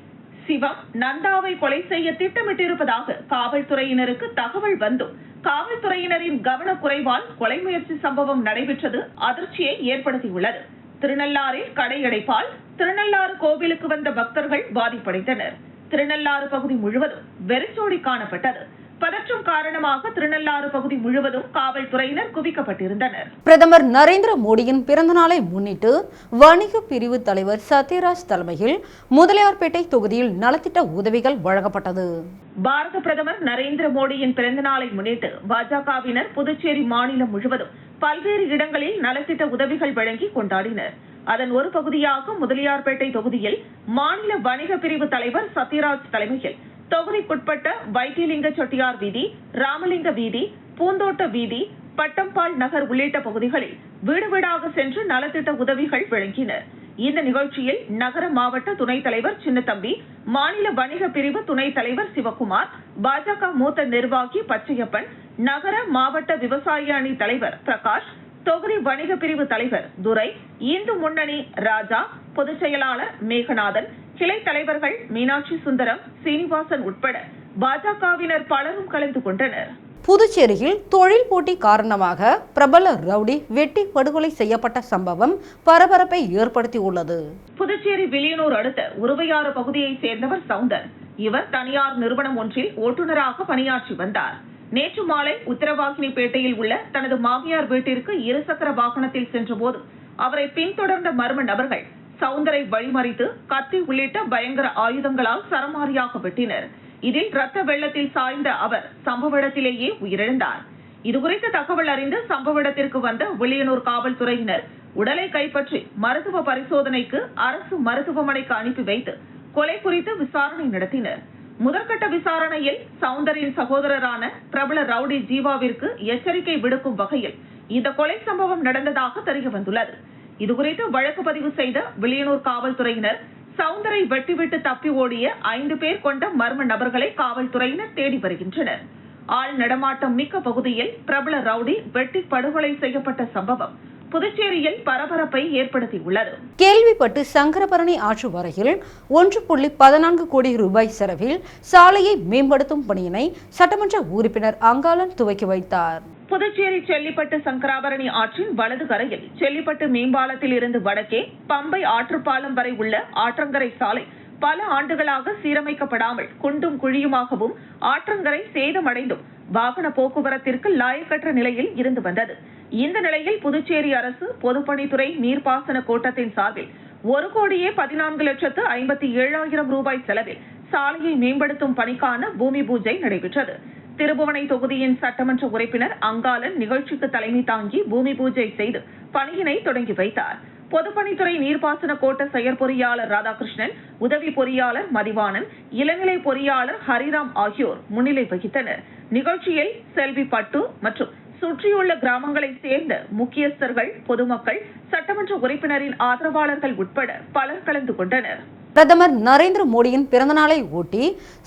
Speaker 2: சிவம் நந்தாவை கொலை செய்ய திட்டமிட்டிருப்பதாக காவல்துறையினருக்கு தகவல் வந்தும் காவல்துறையினரின் கவனக்குறைவால் கொலை முயற்சி சம்பவம் நடைபெற்றது அதிர்ச்சியை ஏற்படுத்தியுள்ளது. திருநள்ளாறில் கடையடைப்பால் திருநள்ளாறு கோவிலுக்கு வந்த பக்தர்கள் பாதிப்படைந்தனர். திருநள்ளாறு பகுதி முழுவதும் வெறிச்சோடி காணப்பட்டது. பதற்றம் காரணமாக திருநள்ளாறு பகுதி முழுவதும் காவல்துறையினர் குவிக்கப்பட்டிருந்தனர்.
Speaker 1: பிரதமர் நரேந்திர மோடியின் பிறந்த நாளை முன்னிட்டு வணிக பிரிவு தலைவர் சத்யராஜ் தலைமையில் முதலியார்பேட்டை தொகுதியில் நலத்திட்ட உதவிகள் வழங்கப்பட்டது.
Speaker 2: பாரத பிரதமர் நரேந்திர மோடியின் பிறந்த நாளை முன்னிட்டு பாஜகவினர் புதுச்சேரி மாநிலம் முழுவதும் பல்வேறு இடங்களில் நலத்திட்ட உதவிகள் வழங்கி கொண்டாடினர். அதன் ஒரு பகுதியாக முதலியார்பேட்டை தொகுதியில் மாநில வணிக பிரிவு தலைவர் சத்யராஜ் தலைமையில் தொகுதிக்குட்பட்ட வைத்தியலிங்க செட்டியார் வீதி, ராமலிங்க வீதி, பூந்தோட்ட வீதி, பட்டம்பால் நகர் உள்ளிட்ட பகுதிகளில் வீடு வீடாக சென்று நலத்திட்ட உதவிகள் வழங்கினர். இந்த நிகழ்ச்சியில் நகர மாவட்ட துணைத் தலைவர் சின்னத்தம்பி, மாநில வணிக பிரிவு துணைத் தலைவர் சிவகுமார், பாஜக மூத்த நிர்வாகி பச்சையப்பன், நகர மாவட்ட விவசாய அணி தலைவர் பிரகாஷ், தொகுதி வணிக பிரிவு தலைவர் துரை, இந்து முன்னணி ராஜா, பொதுச் செயலாளர் மேகநாதன், கிளை தலைவர்கள் மீனாட்சி சுந்தரம், சீனிவாசன் உட்பட பாஜகவினர் பலரும் கலந்து கொண்டனர்.
Speaker 1: புதுச்சேரியில் தொழில் போட்டி காரணமாக பிரபல ரவுடி வெட்டி படுகொலை செய்யப்பட்ட சம்பவம் பரபரப்பை ஏற்படுத்தியுள்ளது.
Speaker 2: புதுச்சேரி வில்லியனூர் அடுத்த உருவையாறு பகுதியைச் சேர்ந்தவர் சவுந்தர். இவர் தனியார் நிறுவனம் ஒன்றில் ஓட்டுநராக பணியாற்றி வந்தார். நேற்று மாலை உத்தரவாகினிப்பேட்டையில் உள்ள தனது மாமியார் வீட்டிற்கு இருசக்கர வாகனத்தில் சென்றபோது அவரை பின்தொடர்ந்த மர்ம நபர்கள் சவுந்தரை வழிமறித்து கத்தி உள்ளிட்ட பயங்கர ஆயுதங்களால் சரமாரியாக வெட்டினர். இதில் ரத்த வெள்ளத்தில் சாய்ந்த அவர் சம்பவ இடத்திலேயே உயிரிழந்தார். இதுகுறித்த தகவல் அறிந்து சம்பவ இடத்திற்கு வந்த வில்லியனூர் காவல்துறையினர் உடலை கைப்பற்றி மருத்துவ பரிசோதனைக்கு அரசு மருத்துவமனைக்கு அனுப்பி வைத்து கொலை குறித்து விசாரணை நடத்தினர். முதற்கட்ட விசாரணையில் சவுந்தரின் சகோதரரான பிரபல ரவுடி ஜீவாவிற்கு எச்சரிக்கை விடுக்கும் வகையில் இந்த கொலை சம்பவம் நடந்ததாக தெரிய வந்துள்ளது. இதுகுறித்து வழக்கு பதிவு செய்த வில்லியனூர் காவல்துறையினர் சவுந்தரை வெட்டிவிட்டு தப்பி ஓடிய 5 பேர் கொண்ட மர்ம நபர்களை காவல்துறையினர் தேடி வருகின்றனர். ஆள் நடமாட்டம் மிக்க பகுதியில் பிரபல ரவுடி வெட்டி படுகொலை செய்யப்பட்ட சம்பவம் புதுச்சேரியில் பரபரப்பை ஏற்படுத்தியுள்ளது.
Speaker 1: கேள்விப்பட்டு சங்கரபரணி ஆற்று வரையில் 1.14 கோடி ரூபாய் செலவில் சாலையை மேம்படுத்தும் பணியினை சட்டமன்ற உறுப்பினர் அங்காளன் துவக்கி வைத்தார்.
Speaker 2: புதுச்சேரி செல்லிப்பட்டு சங்கராபரணி ஆற்றின் வலது கரையில் செல்லிப்பட்டு மேம்பாலத்தில் இருந்து வடக்கே பம்பை ஆற்றுப்பாலம் வரை உள்ள ஆற்றங்கரை சாலை பல ஆண்டுகளாக சீரமைக்கப்படாமல் குண்டும் குழியுமாகவும் ஆற்றங்கரை சேதமடைந்தும் வாகன போக்குவரத்திற்கு லாயக்கற்ற நிலையில் இருந்து வந்தது. இந்த நிலையில் புதுச்சேரி அரசு பொதுப்பணித்துறை நீர்ப்பாசன கோட்டத்தின் சார்பில் 1,14,57,000 ரூபாய் செலவில் சாலையை மேம்படுத்தும் பணிக்கான பூமி பூஜை நடைபெற்றது. திருபுவனை தொகுதியின் சட்டமன்ற உறுப்பினர் அங்காளன் நிகழ்ச்சிக்கு தலைமை தாங்கி பூமி பூஜை செய்து பணியினை தொடங்கி வைத்தார். பொதுப்பணித்துறை நீர்ப்பாசன கோட்ட செயற்பொறியாளர் ராதாகிருஷ்ணன், உதவி பொறியாளர் மதிவாணன், இளநிலை பொறியாளர் ஹரிராம் ஆகியோர் முன்னிலை வகித்தனர். நிகழ்ச்சியில் செல்வி பட்டு மற்றும் சுற்றியுள்ள கிராமங்களைச் சேர்ந்த முக்கியஸ்தர்கள், பொதுமக்கள், சட்டமன்ற உறுப்பினரின் ஆதரவாளர்கள் உட்பட பலர் கலந்து கொண்டனர்.
Speaker 1: பிரதமர் நரேந்திர மோடியின் பிறந்தநாளை ஒட்டி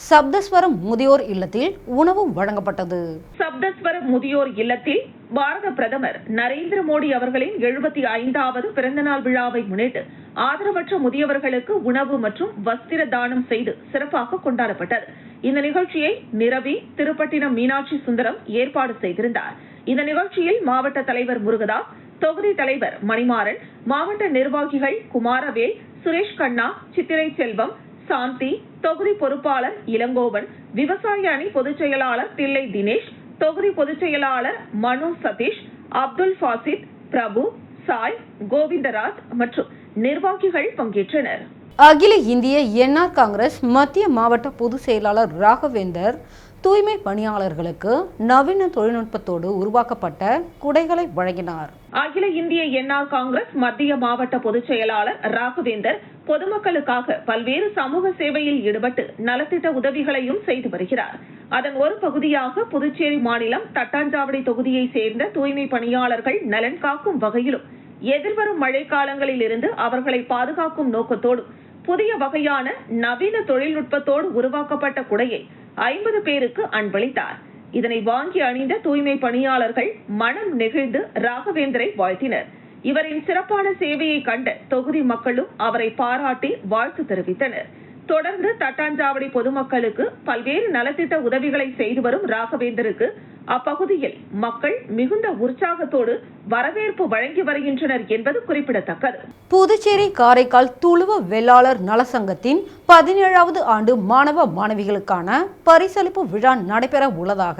Speaker 1: சப்தஸ்வரம் முதியோர் இல்லத்தில் உணவு வழங்கப்பட்டது.
Speaker 2: சப்தஸ்வரம் முதியோர் இல்லத்தில் பாரத பிரதமர் நரேந்திர மோடி அவர்களின் 75வது பிறந்தநாள் விழாவை முன்னிட்டு ஆதரவற்ற முதியவர்களுக்கு உணவு மற்றும் வஸ்திர தானம் செய்து சிறப்பாக கொண்டாடப்பட்டது. இந்த நிகழ்ச்சியை நிரவி திருப்பட்டினம் மீனாட்சி சுந்தரம் ஏற்பாடு செய்திருந்தார். இந்த நிகழ்ச்சியில் மாவட்ட தலைவர் முருகதாஸ், தொகுதி தலைவர் மணிமாறன், மாவட்ட நிர்வாகிகள் குமாரவேல், சுரேஷ் கண்ணா, சித்திரை செல்வம், சாந்தி, தொகுதி பொறுப்பாளர் இளங்கோவன், விவசாய அணி பொதுச் செயலாளர் தில்லை தினேஷ், தொகுதி பொதுச் செயலாளர் மனு சதீஷ், அப்துல் ஃபாசித், பிரபு, சாய், கோவிந்தராஜ் மற்றும் நிர்வாகிகள் பங்கேற்றனர்.
Speaker 1: அகில இந்திய என்ஆர் காங்கிரஸ் மத்திய மாவட்ட பொதுச் செயலாளர் ராகவேந்தர் தூய்மை பணியாளர்களுக்கு நவீன தொழில்நுட்பத்தோடு உருவாக்கப்பட்ட குடைகளை வழங்கினார்.
Speaker 2: அகில இந்திய என்ஆர் காங்கிரஸ் மத்திய மாவட்ட பொதுச் செயலாளர் ராகவேந்தர் பொதுமக்களுக்காக பல்வேறு சமூக சேவையில் ஈடுபட்டு நலத்திட்ட உதவிகளையும் செய்து வருகிறார். அதன் ஒரு பகுதியாக புதுச்சேரி மாநிலம் தட்டாஞ்சாவடி தொகுதியை சேர்ந்த தூய்மை பணியாளர்கள் நலன் காக்கும் வகையிலும் எதிர்வரும் மழைக்காலங்களில் இருந்து அவர்களை பாதுகாக்கும் நோக்கத்தோடு புதிய வகையான நவீன தொழில்நுட்பத்தோடு உருவாக்கப்பட்ட குடையை 50 பேருக்கு அன்பளித்தார். இதனை வாங்கி அணிந்த தூய்மை பணியாளர்கள் மனம் நெகிழ்ந்து ராகவேந்தரை வாழ்த்தினர். இவரின் சிறப்பான சேவையை கண்ட தொகுதி மக்களும் அவரை பாராட்டி வாழ்த்து தெரிவித்தனர். தொடர்ந்து தட்டாஞ்சாவடி பொதுமக்களுக்கு பல்வேறு நலத்திட்ட உதவிகளை செய்து வரும் ராகவேந்தருக்கு அப்பகுதியில் மக்கள் மிகுந்த உற்சாகத்தோடு வரவேற்பு வழங்கி வருகின்றனர் என்பது குறிப்பிடத்தக்கது.
Speaker 1: புதுச்சேரி காரைக்கால் துளுவ வெள்ளாளர் நலசங்கத்தின் 17வது ஆண்டு மாணவ மாணவிகளுக்கான பரிசளிப்பு விழா நடைபெற உள்ளதாக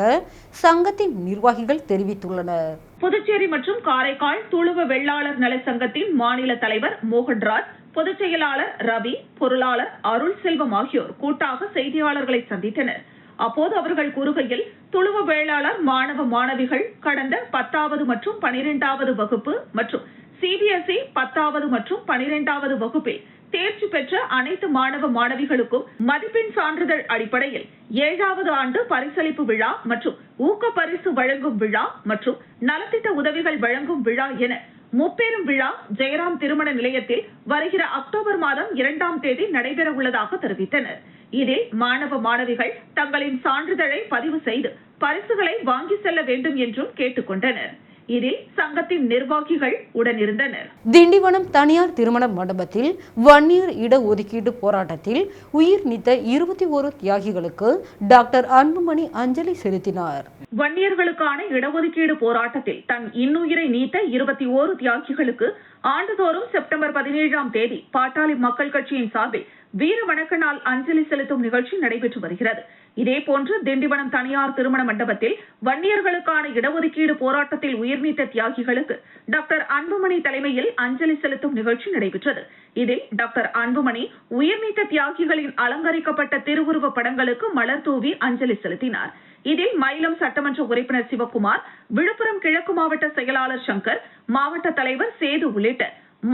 Speaker 1: சங்கத்தின் நிர்வாகிகள் தெரிவித்துள்ளனர்.
Speaker 2: புதுச்சேரி மற்றும் காரைக்கால் துளுவ வெள்ளாளர் நலசங்கத்தின் மாநில தலைவர் மோகன்ராஜ், பொதுச் செயலாளர் ரவி, பொருளாளர் அருள் செல்வம் ஆகியோர் கூட்டாக செய்தியாளர்களை சந்தித்தனர். அப்போது அவர்கள் கூறுகையில், துளுவ வேளாளர் மாணவ மாணவிகள் கடந்த 10வது மற்றும் 12வது வகுப்பு மற்றும் சிபிஎஸ்இ 10வது மற்றும் 12வது வகுப்பில் தேர்ச்சி பெற்ற அனைத்து மாணவ மாணவிகளுக்கும் மதிப்பெண் சான்றிதழ் அடிப்படையில் 7வது ஆண்டு பரிசளிப்பு விழா மற்றும் ஊக்க பரிசு வழங்கும் விழா மற்றும் நலத்திட்ட உதவிகள் வழங்கும் விழா என முப்பெரும் விழா ஜெயராம் திருமண நிலையத்தில் வருகிற அக்டோபர் மாதம் 2ஆம் தேதி நடைபெற உள்ளதாக தெரிவித்தனர். இதில் மாணவ மாணவிகள் தங்களின் சான்றிதழை பதிவு செய்து பரிசுகளை வாங்கி செல்ல வேண்டும் என்றும் கேட்டுக் கொண்டனர். இதில் சங்கத்தின் நிர்வாகிகள் உடனிருந்தனர்.
Speaker 1: திண்டிவனம் தனியார் திருமண மண்டபத்தில் வன்னியர் இடஒதுக்கீடு போராட்டத்தில் உயிர் நீத்த 21 தியாகிகளுக்கு டாக்டர் அன்புமணி அஞ்சலி செலுத்தினார்.
Speaker 2: வன்னியர்களுக்கான இடஒதுக்கீடு போராட்டத்தில் தன் இன்னுயிரை நீத்த 21 தியாகிகளுக்கு ஆண்டுதோறும் செப்டம்பர் 17ஆம் தேதி பாட்டாளி மக்கள் கட்சியின் சார்பில் வீர வணக்க நாள் அஞ்சலி செலுத்தும் நிகழ்ச்சி நடைபெற்று வருகிறது. இதேபோன்று திண்டிவனம் தனியார் திருமண மண்டபத்தில் வன்னியர்களுக்கான இடஒதுக்கீடு போராட்டத்தில் உயிர்நீத்த தியாகிகளுக்கு டாக்டர் அன்புமணி தலைமையில் அஞ்சலி செலுத்தும் நிகழ்ச்சி நடைபெற்றது. இதில் டாக்டர் அன்புமணி உயிர்நீத்த தியாகிகளின் அலங்கரிக்கப்பட்ட திருவுருவ படங்களுக்கு மலர் தூவி அஞ்சலி செலுத்தினார். இதில் மயிலம் சட்டமன்ற உறுப்பினர் சிவக்குமார், விழுப்புரம் கிழக்கு மாவட்ட செயலாளர் சங்கர், மாவட்ட தலைவர் சேது உள்ளிட்ட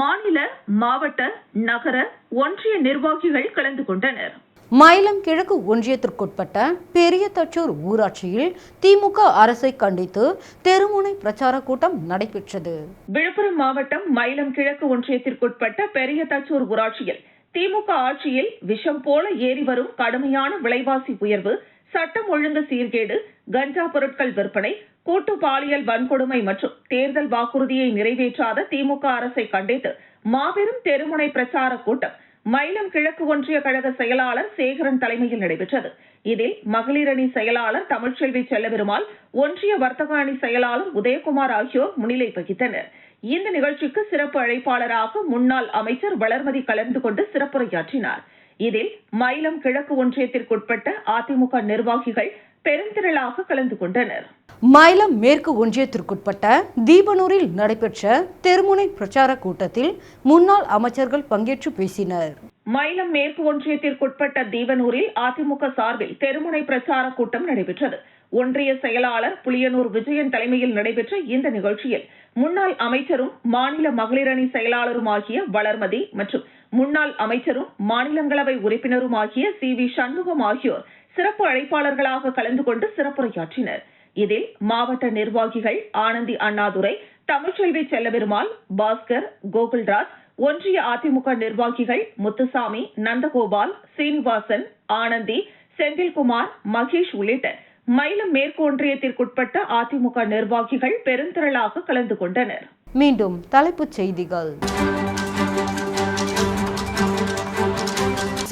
Speaker 2: மாநில, மாவட்ட, நகர, ஒன்றிய நிர்வாகிகள் கலந்து கொண்டனர்.
Speaker 1: மயிலம் கிழக்கு ஒன்றியத்திற்குட்பட்ட பெரிய தச்சூர் ஊராட்சியில் திமுக அரசை கண்டித்து தெருமுனை பிரச்சார கூட்டம் நடைபெற்றது.
Speaker 2: விழுப்புரம் மாவட்டம் மயிலம் கிழக்கு ஒன்றியத்திற்குட்பட்ட பெரிய தச்சூர் ஊராட்சியில் திமுக ஆட்சியில் விஷம் போல ஏறி வரும் கடுமையான விலைவாசி உயர்வு, சட்டம் ஒழுங்கு சீர்கேடு, கஞ்சா பொருட்கள் விற்பனை, கூட்டு பாலியல் வன்கொடுமை மற்றும் தேர்தல் வாக்குறுதியை நிறைவேற்றாத திமுக அரசை கண்டித்து மாபெரும் தெருமுனை பிரச்சார கூட்டம் மயிலம் கிழக்கு ஒன்றிய கழக செயலாளர் சேகரன் தலைமையில் நடைபெற்றது. இதில் மகளிர் அணி செயலாளர் தமிழ்ச்செல்வி செல்லபெருமாள், ஒன்றிய வர்த்தக அணி செயலாளர் உதயகுமார் ஆகியோர் முன்னிலை வகித்தனர். இந்த நிகழ்ச்சிக்கு சிறப்பு அழைப்பாளராக முன்னாள் அமைச்சர் வளர்மதி கலந்து கொண்டு சிறப்புரையாற்றினார். இதில் மயிலம் கிழக்கு ஒன்றியத்திற்குட்பட்ட அதிமுக நிர்வாகிகள் பெருந்திரளாக கலந்து கொண்டனர்.
Speaker 1: மயிலம் மேற்கு ஒன்றியத்திற்குட்பட்ட தீபனூரில் நடைபெற்ற தெருமுனை பிரச்சார கூட்டத்தில் முன்னாள் அமைச்சர்கள் பங்கேற்று பேசினர்.
Speaker 2: மயிலம் மேற்கு ஒன்றியத்திற்குட்பட்ட தீபனூரில் அதிமுக சார்பில் தெருமுனை பிரச்சார கூட்டம் நடைபெற்றது. ஒன்றிய செயலாளர் புளியனூர் விஜயன் தலைமையில் நடைபெற்ற இந்த நிகழ்ச்சியில் முன்னாள் அமைச்சரும் மாநில மகளிரணி செயலாளருமாகிய வளர்மதி மற்றும் முன்னாள் அமைச்சரும் மாநிலங்களவை உறுப்பினருமாகிய CV சண்முகம் ஆகியோர் சிறப்பு அழைப்பாளர்களாக கலந்து கொண்டு சிறப்புரையாற்றினர். இதில் மாவட்ட நிர்வாகிகள் ஆனந்தி அண்ணாதுரை, தமிழ்ச்செல்வி செல்லபெருமாள், பாஸ்கர், கோகுல்ராஜ், ஒன்றிய அதிமுக நிர்வாகிகள் முத்துசாமி, நந்தகோபால், சீனிவாசன், ஆனந்தி, செந்தில்குமார், மகேஷ் உள்ளிட்ட மயிலம் மேற்கு ஒன்றியத்திற்குட்பட்ட அதிமுக நிர்வாகிகள் பெருந்திரளாக கலந்து கொண்டனர்.
Speaker 1: மீண்டும் தலைப்புச் செய்திகள்.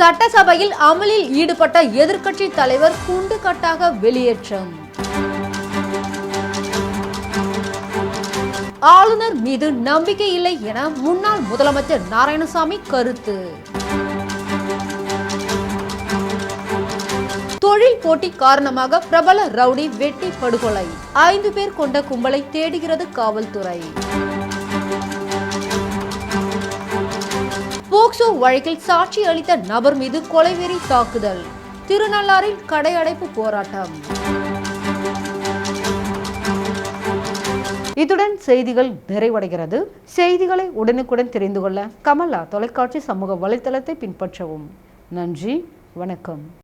Speaker 1: சட்டசபையில் அமளியில் ஈடுபட்ட எதிர்க்கட்சி தலைவர் குண்டுகட்டாக வெளியேற்றம். ஆளுநர் மீது நம்பிக்கை இல்லை என முன்னாள் முதலமைச்சர் நாராயணசாமி கருத்து. தொழில் போட்டி காரணமாக பிரபல ரவுடி வெட்டி படுகொலை. 5 பேர் கொண்ட கும்பலை தேடுகிறது காவல்துறை. போக்சோ வழக்கில் சாட்சி அளித்த நபர் மீது கொலைவெறி தாக்குதல். திருநள்ளாறில் கடை அடைப்பு போராட்டம். இத்துடன் செய்திகள் நிறைவடைகிறது. செய்திகளை உடனுக்குடன் தெரிந்து கொள்ள கமலா தொலைக்காட்சி சமூக வலைத்தளத்தை பின்பற்றவும். நன்றி, வணக்கம்.